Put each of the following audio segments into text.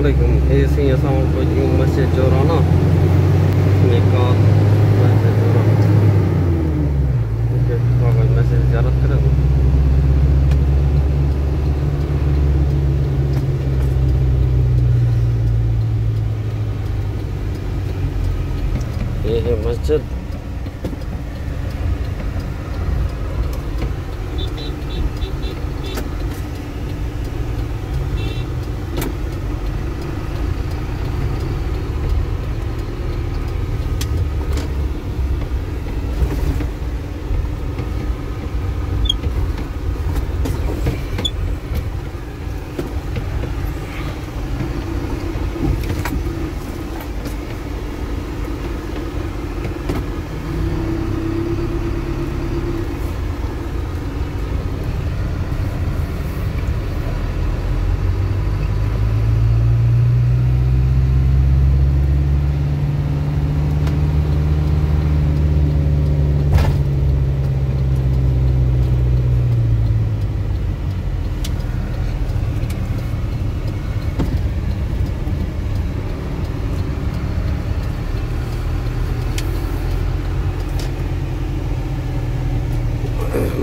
अस्सलामुअलैकुम। ऐसी असां कोई मस्जिद जोराना मीकात मस्जिद जोराना कोई मस्जिद ज़ियारत करे। ये है मस्जिद।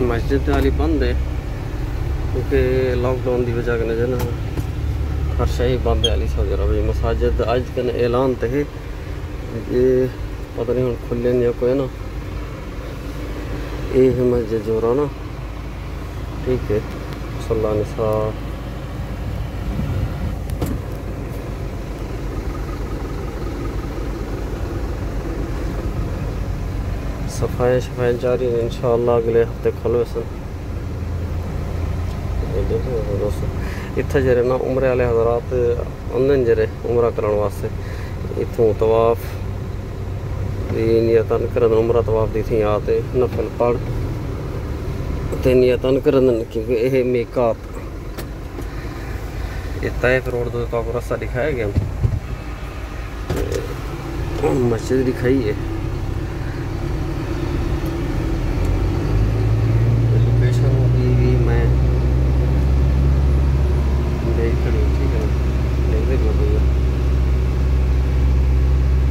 मस्जिद हाली बंद है क्योंकि लॉकडाउन की वजह कन्नै ना हर शे बंद है हाली सऊदी अरब में। मसाजिद अज कन्नै ऐलान तो है ये पता नहीं हम खुले या कोई ना। ये है मस्जिद जोराना, ठीक है। सल्ला निसा सफाई शफाई जारी है, इंशाअल्लाह अगले हफ्ते खोलो सन। दोस्तों इत्थे जरे ना उम्रे वाले हजरात आंदे जरे उमरा करने वास्ते इतों तवाफ नियतन करन उमरा तवाफ दी थी आते नफल पढ़ ते नियतन करन क्योंकि यह मीकात ये तैफ रोड तो आपको रास्ता दिखाया गया, मस्जिद दिखाई है।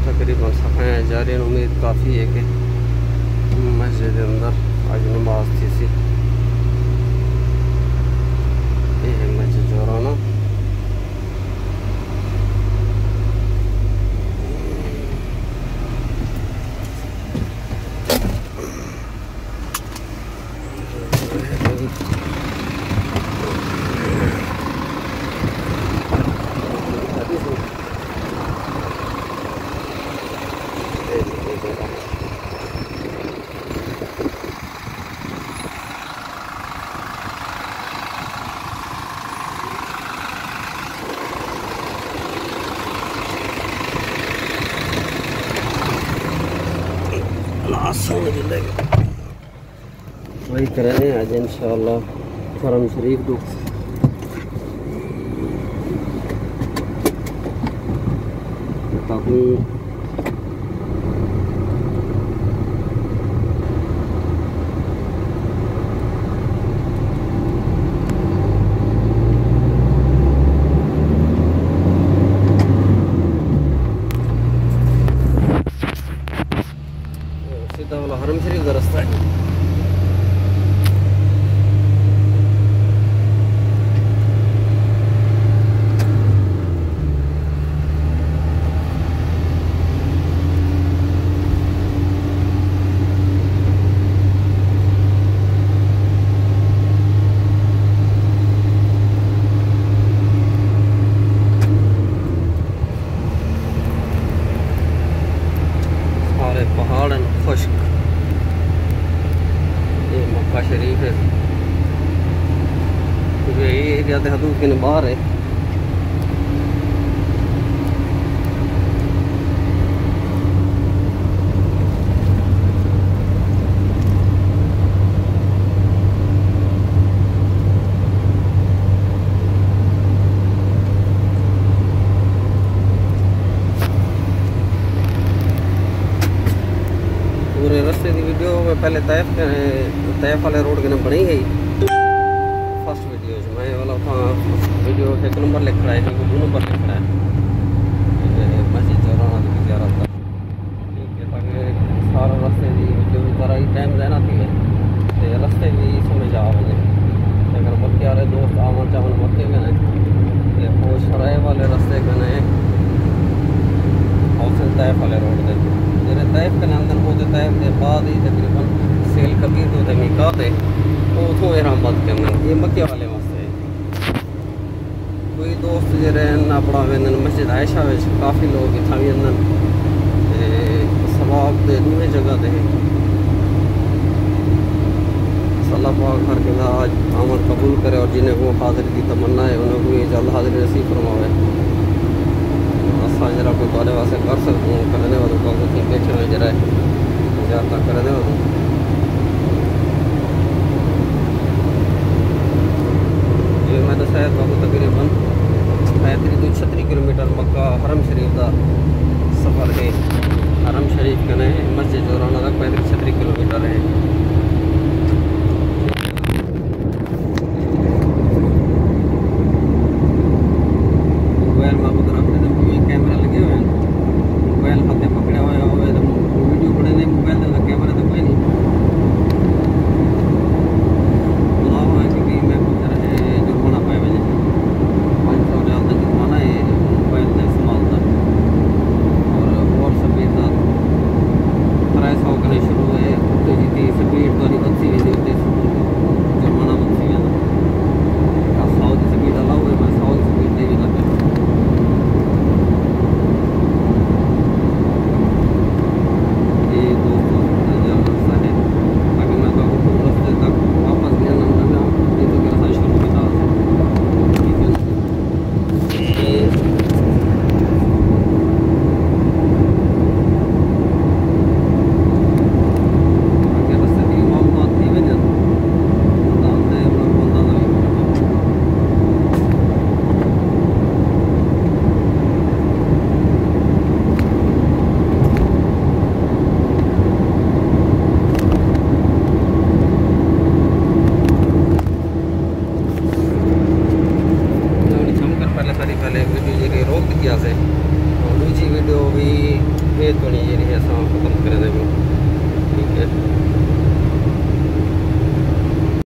तकरीबन सफाई जारी उम्मीद काफ़ी है कि मस्जिद के अंदर आज नमाज थी सी। ये है मस्जिद जोराना। वही करें आज इंशाअल्लाह हरम शरीफ को ताकि सीधा वाला हरम शरीफ का रास्ता है। पहाड़ खुश्क, ये मक्का शरीफ है क्योंकि ये एरिया तो हदूद के बाहर है। पूरे रास्ते की वीडियो में पहले तैफ वाले रोड के बनी गई फर्स्ट वीडियो मैं वाला था। वीडियो 1 नंबर लिख रहा है, 2 नंबर लिख रहा है मस्जिद जोराना की ज़ियारत का। ठीक है, ताकि सारा रास्ते की जो ज़रा ही टाइम रहना थी तो रास्ते भी समझ आ वजे। अगर मक्के वाले दोस्त आवन चावन मक्के कने तो वो शराय वाले रास्ते कने हौसल तैफ वाले रोड दे जेरे तैफ कने अंदर वो तैफ के बाद ही तकरीबन सेल कबीर तो मिकात है तो उतों एहराम करना ये मक्के वाले वास्ते है। कोई दोस्त जेरे अपना वेंदन मस्जिद आयशा में काफ़ी लोग इतना भी वेंदन सवाब दे दूसरी जगह ते अल्लाह पाक हर कंहिंजा आमद कबूल करे और जिन्हें को हाज़िरी की तमन्ना है उन्हें को जल्द हाज़िरी नसीब फरमावे। असा जरा कोई थोड़े वास्ते कर सकूँ करने वालों को बैठे हुए जरा ज़्यादा करने वालों ये मैं दसाया तो तकरीबन 35-36 किलोमीटर मक्का हरम शरीफ का सफ़र है। हरम शरीफ कने मस्जिद जोराना तक 35-36 किलोमीटर है। मोबाइल में खुद रखने तो कैमरा लगे हुए हैं, मोबाइल हाथ में पकड़ा हुआ है तो वीडियो बने मोबाइल का कैमरा तो कोई नहीं बुलाओ है क्योंकि मैं कुछ जुर्माना पाए वजह 500 रियाल का जुर्माना है मोबाइल का इस्तेमाल था और स्पीड का 300 कने शुरू है तो जितनी स्पीड तो नहीं बची है जुर्माना बची है 100 की स्पीड अलाउ है मैं 100 की स्पीड नहीं लगे। ये दोस्तों रास्ता है ताकि मैं तो रास्ते तक वापस गया ना ये तो रास्ता शुरू की था ठीक है। आगे रास्ते की मालूमात थी वजह बताते अपना बंदा ना पहले वीडियो जी रोक दिया से और दूसरी वीडियो भी ये तो नहीं ये खत्म कर देंगे ठीक है।